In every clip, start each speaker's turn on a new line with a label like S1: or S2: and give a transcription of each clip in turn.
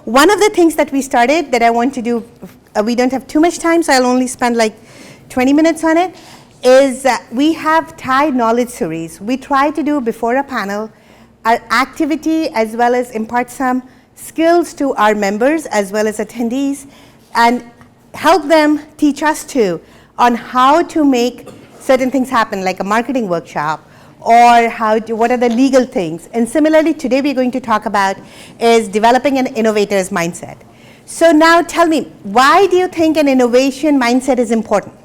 S1: One of the things that we started that I want to do, we don't have too much time, so I'll only spend like 20 minutes on it, is we have tied knowledge series. We try to do before a panel, our activity as well as impart some skills to our members as well as attendees and help them teach us too on how to make certain things happen, like a marketing workshop, or what are the legal things. And similarly, today we're going to talk about is developing an innovator's mindset. So now tell me, why do you think an innovation mindset is important?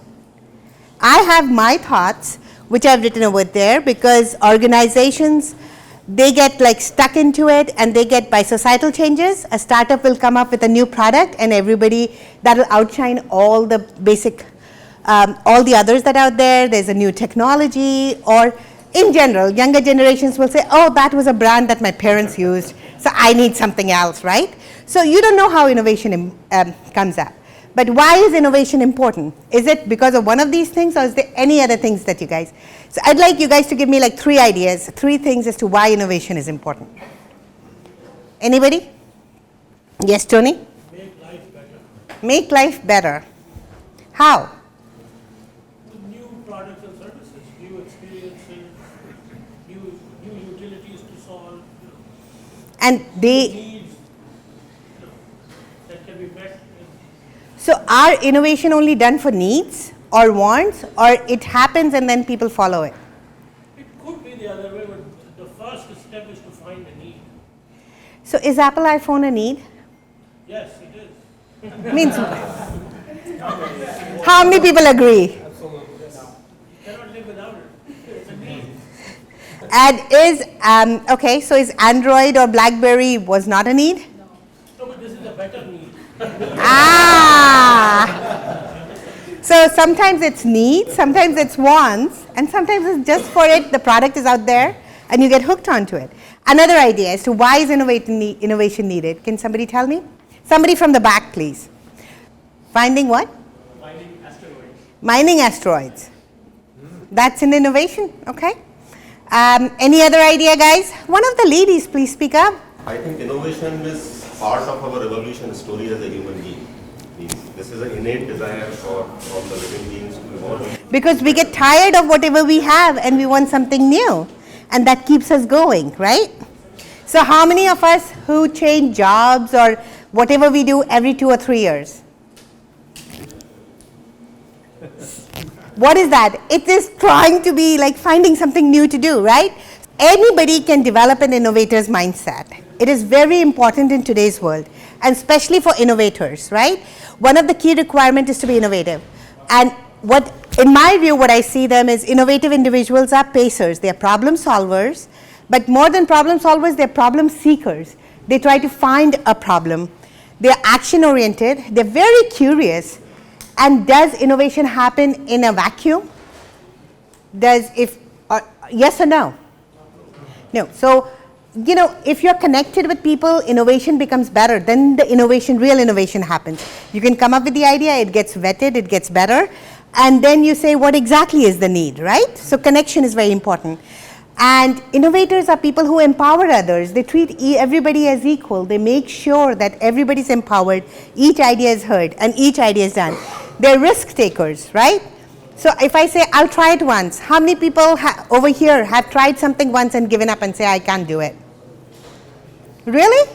S1: I have my thoughts, which I've written over there, because organizations, they get like stuck into it and they get by societal changes. A startup will come up with a new product and everybody, that'll outshine all the basic, all the others that are out there. There's a new technology, or in general, younger generations will say, oh, that was a brand that my parents used, so I need something else, right? So you don't know how innovation comes up. But why is innovation important? Is it because of one of these things, or is there any other things that you guys? So I'd like you guys to give me like 3 ideas, 3 things as to why innovation is important. Anybody? Yes, Tony?
S2: Make life better.
S1: Make life better. How?
S2: With new products and services, new experiences, new utilities to solve,
S1: And they.
S2: needs that can be met.
S1: So are innovation only done for needs or wants, or it happens and then people follow it?
S2: It could be the other way, but the first step is to find a need.
S1: So is Apple iPhone a need?
S2: Yes, it is.
S1: Means how many people agree?
S2: Cannot live without it. It's a need.
S1: And is okay, so is Android or BlackBerry was not a need?
S2: No, but this is a better need.
S1: So sometimes it's needs, sometimes it's wants, and sometimes it's just for it, the product is out there and you get hooked onto it. Another idea as to why is innovation needed. Can somebody tell me? Somebody from the back, please. Finding what?
S2: Mining asteroids.
S1: Mining asteroids. That's an innovation, okay. Any other idea, guys? One of the ladies, please speak up.
S3: I think innovation is part of our evolution story as a human being. This is an innate desire for all the living beings to evolve.
S1: Because we get tired of whatever we have and we want something new. And that keeps us going, right? So how many of us who change jobs or whatever we do every 2 or 3 years? What is that? It is trying to be like finding something new to do, right? Anybody can develop an innovator's mindset. It is very important in today's world, and especially for innovators, right? One of the key requirements is to be innovative. And what, in my view, what I see them is innovative individuals are pacers. They are problem solvers, but more than problem solvers, they're problem seekers. They try to find a problem. They're action oriented. They're very curious. And does innovation happen in a vacuum? Yes or no? No. So, you know, if you're connected with people, innovation becomes better. Then the real innovation happens. You can come up with the idea, it gets vetted, it gets better. And then you say, what exactly is the need, right? So connection is very important. And innovators are people who empower others. They treat everybody as equal. They make sure that everybody's empowered, each idea is heard, and each idea is done. They're risk takers, right? So if I say, I'll try it once, how many people over here have tried something once and given up and say, I can't do it? Really?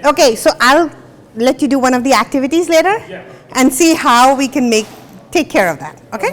S1: Okay, so I'll let you do one of the activities later and see how we can take care of that, okay?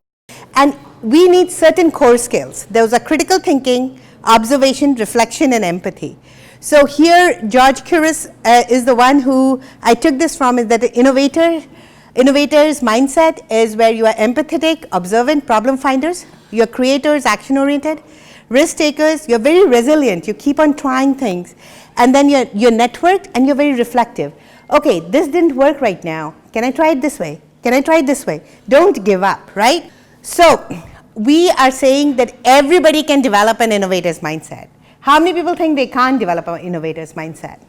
S1: And we need certain core skills. Those are critical thinking, observation, reflection, and empathy. So here, George Couros is the one who I took this from, is that the innovator's mindset is where you are empathetic, observant, problem finders. You're creators, action-oriented. Risk takers, you're very resilient. You keep on trying things. And then you're networked and you're very reflective. Okay, this didn't work right now. Can I try it this way? Can I try it this way? Don't give up, right? So we are saying that everybody can develop an innovator's mindset. How many people think they can't develop an innovator's mindset?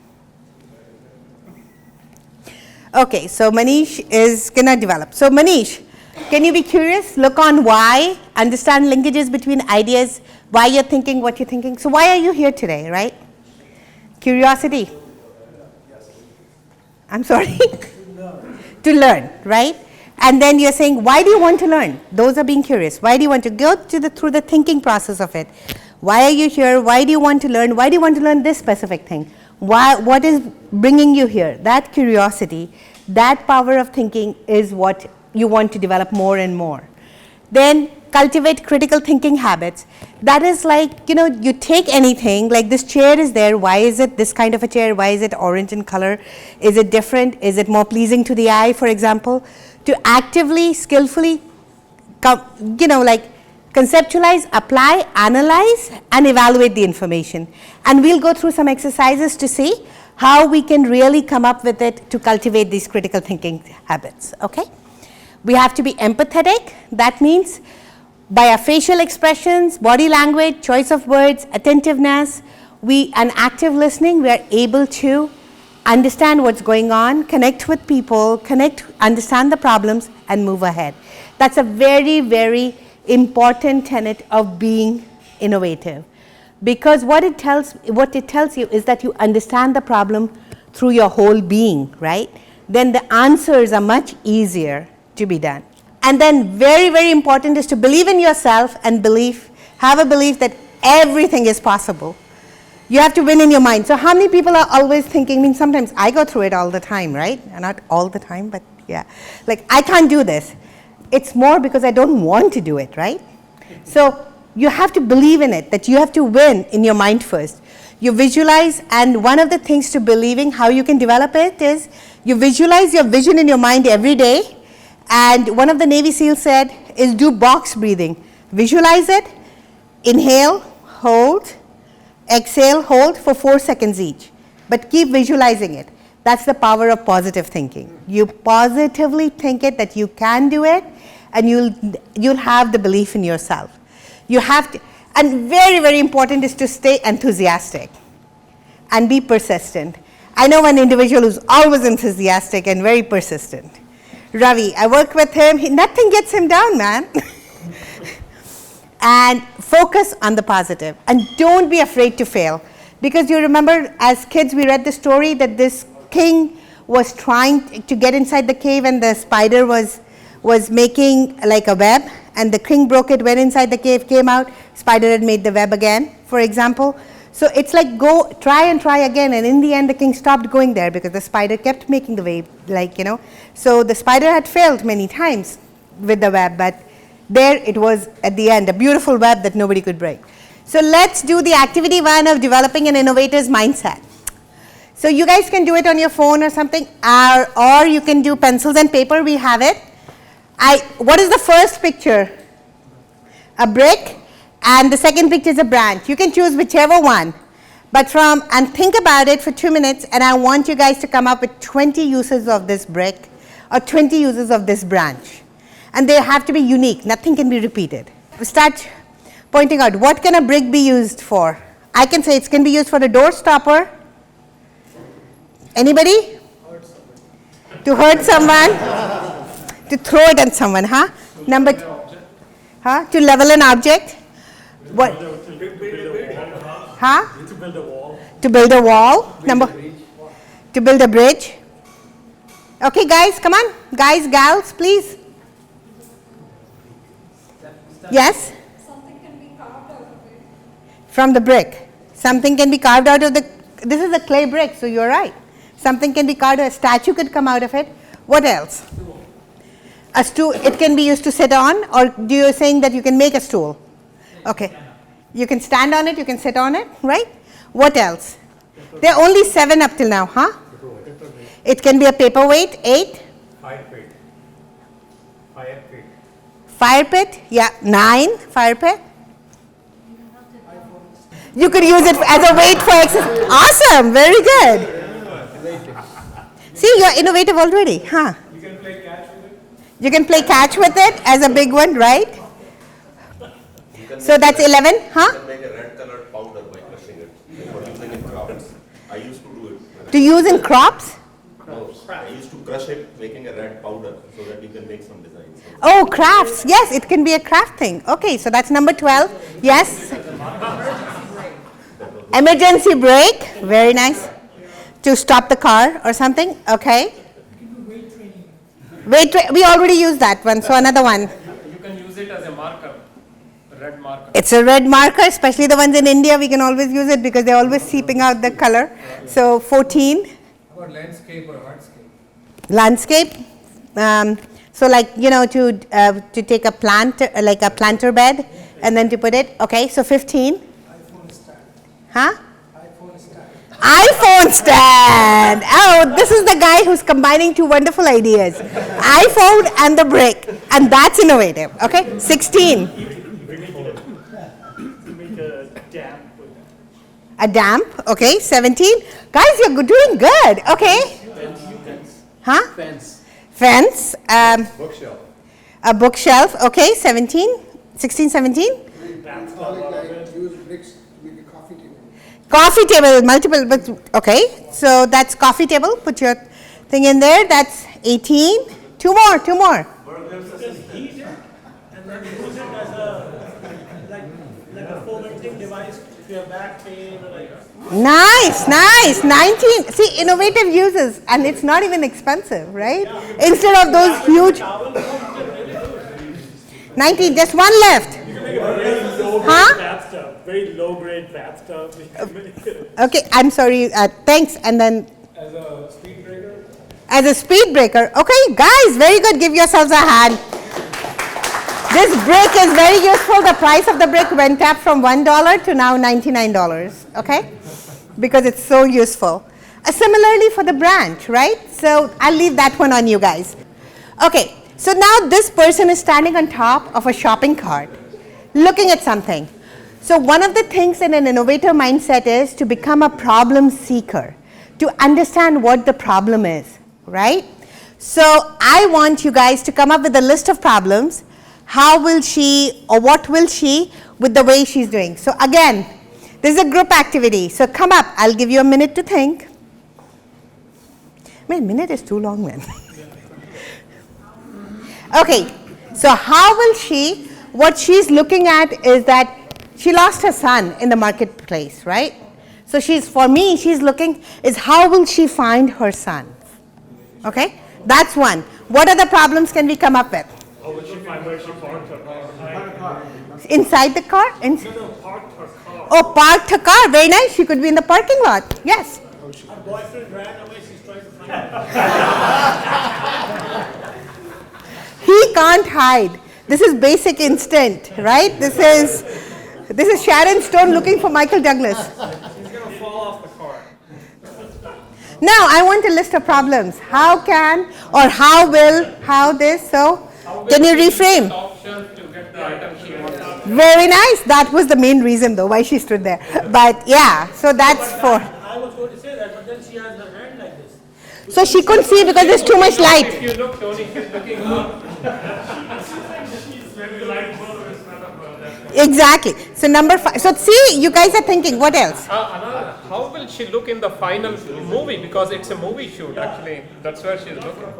S1: Okay, so Manish is gonna develop. So Manish, can you be curious? Look on why, understand linkages between ideas, why you're thinking what you're thinking. So why are you here today, right? Curiosity.
S4: Yes.
S1: I'm sorry? To learn, right? And then you're saying, why do you want to learn? Those are being curious. Why do you want to go through the thinking process of it? Why are you here? Why do you want to learn? Why do you want to learn this specific thing? What is bringing you here? That curiosity, that power of thinking is what you want to develop more and more. Then cultivate critical thinking habits. That is like, you take anything, like this chair is there, why is it this kind of a chair? Why is it orange in color? Is it different? Is it more pleasing to the eye, for example? To actively, skillfully, conceptualize, apply, analyze, and evaluate the information. And we'll go through some exercises to see how we can really come up with it to cultivate these critical thinking habits, okay? We have to be empathetic. That means by our facial expressions, body language, choice of words, attentiveness, and active listening, we are able to understand what's going on, connect with people, understand the problems, and move ahead. That's a very, very important tenet of being innovative. Because what it tells you is that you understand the problem through your whole being, right? Then the answers are much easier to be done. And then very, very important is to believe in yourself and have a belief that everything is possible. You have to win in your mind. So how many people are always thinking, sometimes I go through it all the time, right? Not all the time, but yeah. Like, I can't do this. It's more because I don't want to do it, right? So you have to believe in it, that you have to win in your mind first. You visualize, and one of the things to believing how you can develop it is you visualize your vision in your mind every day. And one of the Navy SEALs said is do box breathing. Visualize it, inhale, hold, exhale, hold for 4 seconds each. But keep visualizing it. That's the power of positive thinking. You positively think it that you can do it, and you'll have the belief in yourself. You have to, and very, very important is to stay enthusiastic and be persistent. I know one individual who's always enthusiastic and very persistent. Ravi, I work with him, nothing gets him down, man. And focus on the positive, and don't be afraid to fail. Because you remember, as kids, we read the story that this king was trying to get inside the cave, and the spider was making like a web, and the king broke it, went inside the cave, came out, spider had made the web again, for example. So it's like go try and try again, and in the end the king stopped going there because the spider kept making the web, So the spider had failed many times with the web, but there it was at the end, a beautiful web that nobody could break. So let's do the activity 1 of developing an innovator's mindset. So you guys can do it on your phone or something, or you can do pencils and paper, we have it. What is the first picture? A brick. And the second picture is a branch. You can choose whichever one. And think about it for 2 minutes, and I want you guys to come up with 20 uses of this brick or 20 uses of this branch. And they have to be unique. Nothing can be repeated. Start pointing out, what can a brick be used for? I can say it can be used for a door stopper. Anybody? To hurt someone. To throw it at someone, huh? To level an object. What? Huh?
S2: To build a wall.
S1: To build a wall. To build a bridge. Okay, guys, come on. Guys, gals, please. Yes?
S4: Something can be carved out of it.
S1: From the brick. Something can be carved out of this is a clay brick, so you're right. Something can be carved, a statue could come out of it. What else? A stool, it can be used to sit on, or do you saying that you can make a stool? Okay. You can stand on it, you can sit on it, right? What else? There are only 7 up till now, huh? It can be a paperweight, 8.
S2: Fire pit. Fire pit.
S1: Fire pit, yeah, 9, fire pit. You could use it as a weight for exercise. Awesome, very good. See, you're innovative already, huh?
S2: You can play catch with it.
S1: You can play catch with it as a big one, right? So that's 11, huh?
S3: You can make a red colored powder by crushing it for using in crops. I used to do it.
S1: To use in crops?
S3: No, I used to crush it, making a red powder so that you can make some designs.
S1: Oh, crafts. Yes, it can be a craft thing. Okay, so that's number 12. Yes. Emergency brake. Very nice. to stop the car or something. Okay. We already used that one, so another one.
S5: You can use it as a marker, a red marker.
S1: It's a red marker, especially the ones in India. We can always use it because they're always seeping out the color. So 14.
S5: How about landscape or hardscape?
S1: Landscape. So like, to take a plant, like a planter bed, and then to put it. Okay, so 15.
S5: iPhone stand.
S1: Huh?
S5: iPhone stand.
S1: iPhone stand. Oh, this is the guy who's combining two wonderful ideas. iPhone and the brick. And that's innovative. Okay, 16.
S2: Make a dam with that.
S1: A damp. Okay, 17. Guys, you're doing good. Okay. Huh? Fence.
S3: Bookshelf.
S1: A bookshelf. Okay, 17. 16, 17.
S5: Use bricks to make a coffee table.
S1: Coffee table, multiple, but okay. So that's coffee table. Put your thing in there. That's 18. Two more.
S2: Just heat it and then use it as like a fomenting device if you have back pain or like.
S1: Nice. 19. See, innovative uses, and it's not even expensive, right? Instead of those huge. 19, just one left. Huh?
S2: Bathtub, very low grade bathtub.
S1: Okay, I'm sorry. Thanks. And then
S5: As a speed breaker?
S1: as a speed breaker. Okay, guys, very good. Give yourselves a hand. This brick is very useful. The price of the brick went up from $1 to now $99. Okay, because it's so useful. Similarly for the branch, right? So I'll leave that one on you guys. Okay, so now this person is standing on top of a shopping cart, looking at something. So one of the things in an innovator mindset is to become a problem seeker, to understand what the problem is, right? So I want you guys to come up with a list of problems. How will she or what will she with the way she's doing? So again, this is a group activity. So come up. I'll give you a minute to think. Man, minute is too long, man. Okay, so how will she, what she's looking at is that she lost her son in the marketplace, right? So for me, she's looking is how will she find her son? Okay, that's one. What other problems can we come up with?
S2: How would she find where she parked her car?
S1: Inside the car?
S2: No, parked her car.
S1: Oh, parked her car. Very nice. She could be in the parking lot. Yes.
S2: Her boyfriend ran away, she's trying to find her.
S1: He can't hide. This is basic instinct, right? This is Sharon Stone looking for Michael Douglas.
S5: She's going to fall off the car.
S1: Now, I want a list of problems. How can, or how will, how this, so. Can you reframe?
S5: Top shelf to get the item she wants.
S1: Very nice. That was the main reason, though, why she stood there. But yeah, so that's for.
S2: I was going to say that, but then she has her hand like this.
S1: So she couldn't see because there's too much
S5: If
S1: light.
S5: you look, Tony, she's looking up.
S2: Maybe light bulb is not a
S1: Exactly. So number 5. So see, you guys are thinking, what else?
S5: Another, how will she look in the final movie? Because it's a movie shoot, actually. That's where she's looking.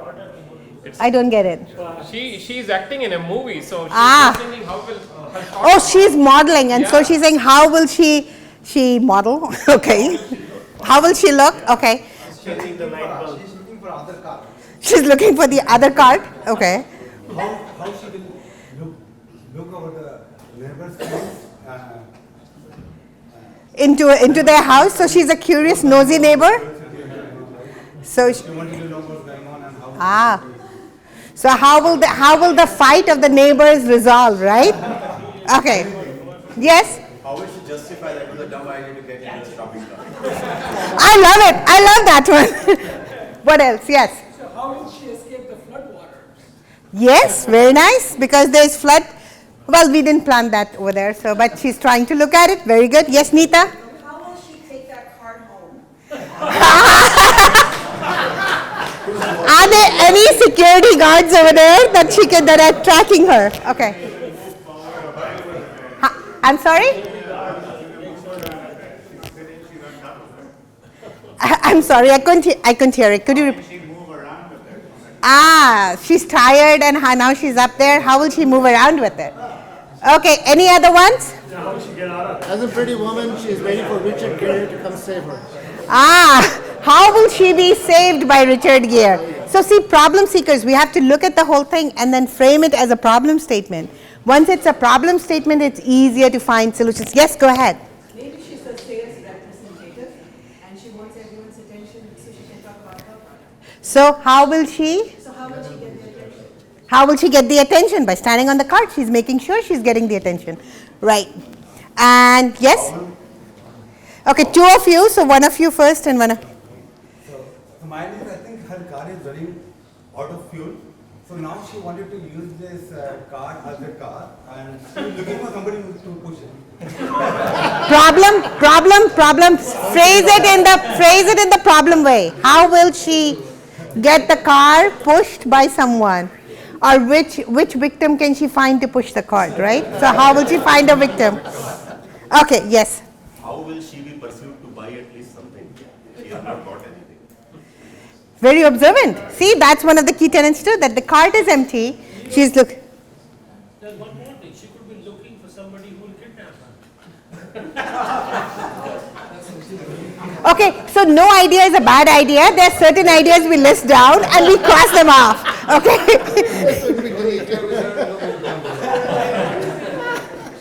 S1: I don't get it.
S5: She's acting in a movie, so she's
S1: Ah.
S5: thinking how will her shot
S1: Oh, she's modeling, and so she's saying, how will she model? Okay. How will she look? Okay.
S2: changing the light bulb.
S6: She's looking for other car.
S1: She's looking for the other card. Okay.
S6: How she will look over the neighbor's house.
S1: Into their house. So she's a curious, nosy neighbor. So
S6: She wanted to know what's going on and how.
S1: ah. So how will the fight of the neighbors resolve, right? Okay. Yes.
S3: How will she justify that it was a dumb idea to get into the shopping cart?
S1: I love it. I love that one. What else? Yes.
S5: So how will she escape the floodwaters?
S1: Yes, very nice, because there's flood. Well, we didn't plan that over there, so but she's trying to look at it. Very good. Yes, Neeta?
S4: How will she take that card home?
S1: Are there any security guards over there that are tracking her? Okay. I'm sorry? I'm sorry, I couldn't hear it. Could you repeat? Ah, she's tired and now she's up there. How will she move around with it? Okay, any other ones?
S2: How will she get out of it?
S7: As a pretty woman, she is waiting for Richard Gere to come save her.
S1: Ah, How will she be saved by Richard Gere? So see, problem seekers, we have to look at the whole thing and then frame it as a problem statement. Once it's a problem statement, it's easier to find solutions. Yes, go ahead.
S4: Maybe she's a sales representative and she wants everyone's attention so she can talk about her product.
S1: So how will she?
S4: So how will she get the attention?
S1: How will she get the attention? By standing on the cart, she's making sure she's getting the attention. Right. And yes? Okay, two of you, so one of you first and one of...
S6: So mine is, I think her car is running out of fuel. So now she wanted to use this car as a car and she's looking for somebody to push it.
S1: Problem. Phrase it in the problem way. How will she get the car pushed by someone? Or which victim can she find to push the cart, right? So how will she find a victim? Okay, yes.
S3: How will she be pursued to buy at least something? She has not bought anything.
S1: Very observant. See, that's one of the key tenets too, that the cart is empty. She's look.
S2: There's one more thing. She could be looking for somebody who will kidnap her.
S1: Okay, so no idea is a bad idea. There are certain ideas we list down and we cross them off. Okay.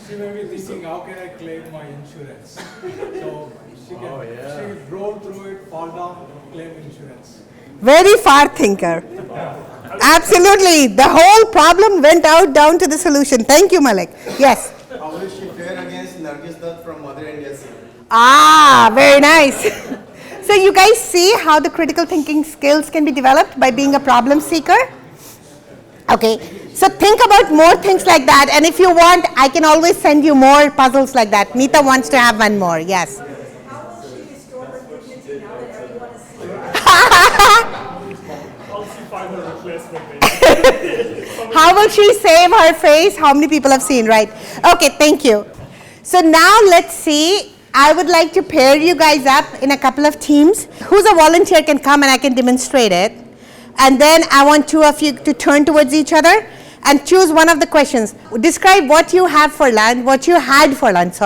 S7: She may be thinking, how can I claim my insurance? So she can she roll through it, fall down, claim insurance.
S1: Very far thinker. Absolutely. The whole problem went out down to the solution. Thank you, Malik. Yes.
S8: How will she fare against Nargis Dutt from Mother India scene?
S1: Ah, very nice. So you guys see how the critical thinking skills can be developed by being a problem seeker? Okay, so think about more things like that, and if you want, I can always send you more puzzles like that. Nita wants to have one more, yes.
S4: How will she restore her dignity now that everyone is seeing her?
S2: How she find her replacement?
S1: How will she save her face? How many people have seen, right? Okay, thank you. So now let's see. I would like to pair you guys up in a couple of teams. Who's a volunteer can come and I can demonstrate it. And then I want two of you to turn towards each other and choose one of the questions. Describe what you have for lunch, what you had for lunch,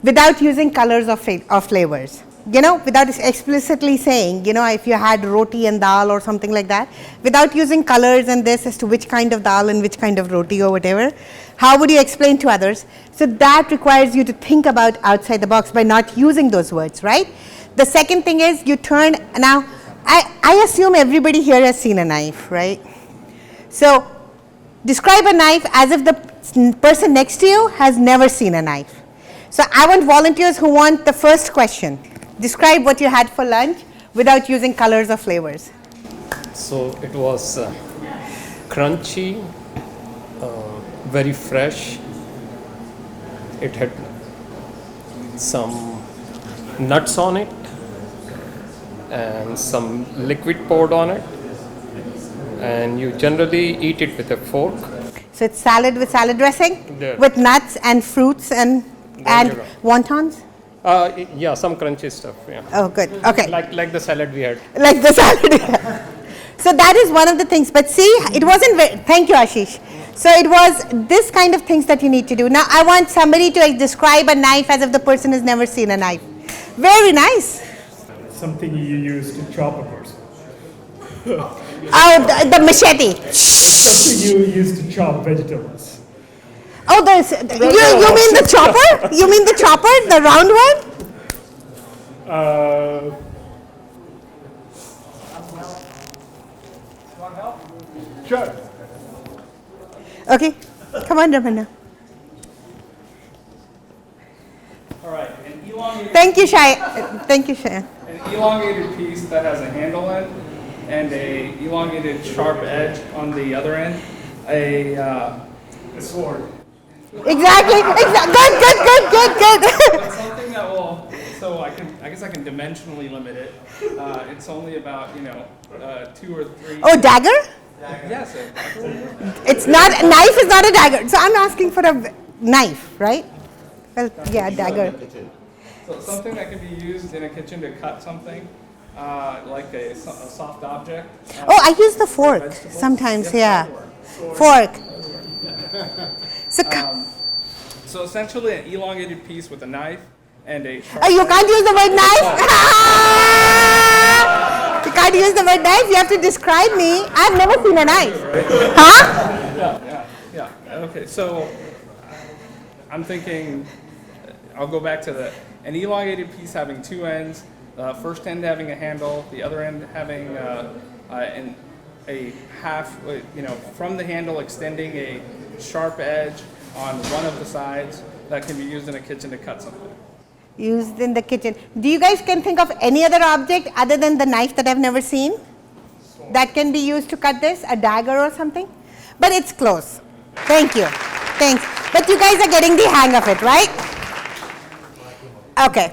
S1: without using colors or flavors. You know, without explicitly saying, you know, if you had roti and dal or something like that, without using colors and this as to which kind of dal and which kind of roti or whatever, how would you explain to others? So that requires you to think about outside the box by not using those words, right? The second thing is you turn, now I assume everybody here has seen a knife, right? So describe a knife as if the person next to you has never seen a knife. So I want volunteers who want the first question. Describe what you had for lunch without using colors or flavors.
S5: So it was crunchy, very fresh. It had some nuts on it and some liquid poured on it. And you generally eat it with a fork.
S1: So it's salad with salad dressing,
S5: Yeah.
S1: with nuts and fruits and
S5: you're right.
S1: wontons?
S5: Yeah, some crunchy stuff. Yeah,
S1: Oh, good. Okay.
S5: like the salad we had.
S1: Like the salad. So that is one of the things. But see, it wasn't very, thank you, Ashish. So it was this kind of things that you need to do. Now I want somebody to describe a knife as if the person has never seen a knife. Very nice.
S7: Something you use to chop a person.
S1: Oh, the machete.
S7: Something you use to chop vegetables.
S1: Oh, you mean the chopper? You mean the chopper, the round one?
S7: Sure.
S1: Okay, come on, Ramana.
S9: All right, an elongated,
S1: Thank you, Shai. Thank you, Shai.
S9: an elongated piece that has a handle end and a elongated sharp edge on the other end. A sword.
S1: Exactly. Good.
S9: But something that will, so I guess I can dimensionally limit it. It's only about 2 or 3.
S1: Oh, dagger?
S9: Yes.
S1: It's not, a knife is not a dagger. So I'm asking for a knife, right? Well, yeah, dagger.
S9: So something that can be used in a kitchen to cut something, like a soft object.
S1: Oh, I use the fork sometimes, yeah. Fork.
S9: So essentially an elongated piece with a knife and a sharp
S1: Oh, you can't use the word knife? can't use the word knife. You have to describe me. I've never seen a knife. Huh?
S9: Yeah. Okay, so I'm thinking, I'll go back to an elongated piece having two ends, first end having a handle, the other end having a half, from the handle extending a sharp edge on one of the sides that can be used in a kitchen to cut something.
S1: Used in the kitchen. Do you guys can think of any other object other than the knife that I've never seen that can be used to cut this? A dagger or something? But it's close. Thank you. Thanks. But you guys are getting the hang of it, right? Okay.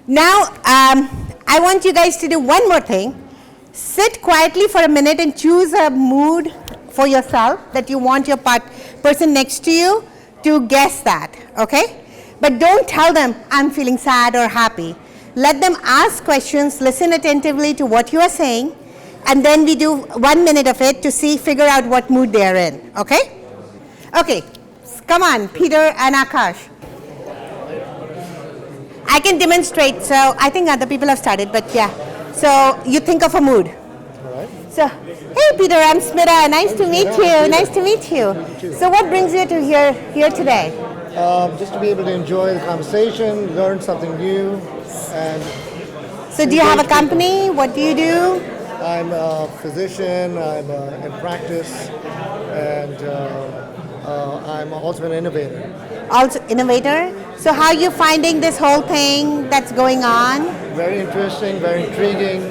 S1: Now, I want you guys to do one more thing. Sit quietly for a minute and choose a mood for yourself that you want your person next to you to guess that, okay? But don't tell them, I'm feeling sad or happy. Let them ask questions, listen attentively to what you are saying, and then we do 1 minute of it to figure out what mood they are in, okay? Okay, come on, Peter and Akash. I can demonstrate, so I think other people have started, but yeah. So you think of a mood. So, hey Peter, I'm Smita, nice to meet you, nice to meet you. So what brings you to here today?
S10: Just to be able to enjoy the conversation, learn something new, and...
S1: So do you have a company? What do you do?
S10: I'm a physician, I'm in practice, and I'm also an innovator.
S1: Also innovator? So how are you finding this whole thing that's going on?
S10: Very interesting, very intriguing,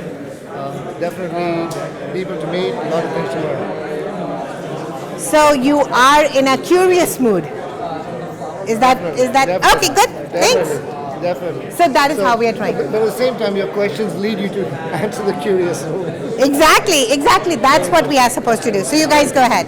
S10: definitely people to meet, a lot of things to learn.
S1: So you are in a curious mood. Is that
S10: Definitely.
S1: okay, good, thanks.
S10: Definitely.
S1: So that is how we are trying.
S10: But at the same time, your questions lead you to answer the curious mood.
S1: Exactly, that's what we are supposed to do. So you guys go ahead.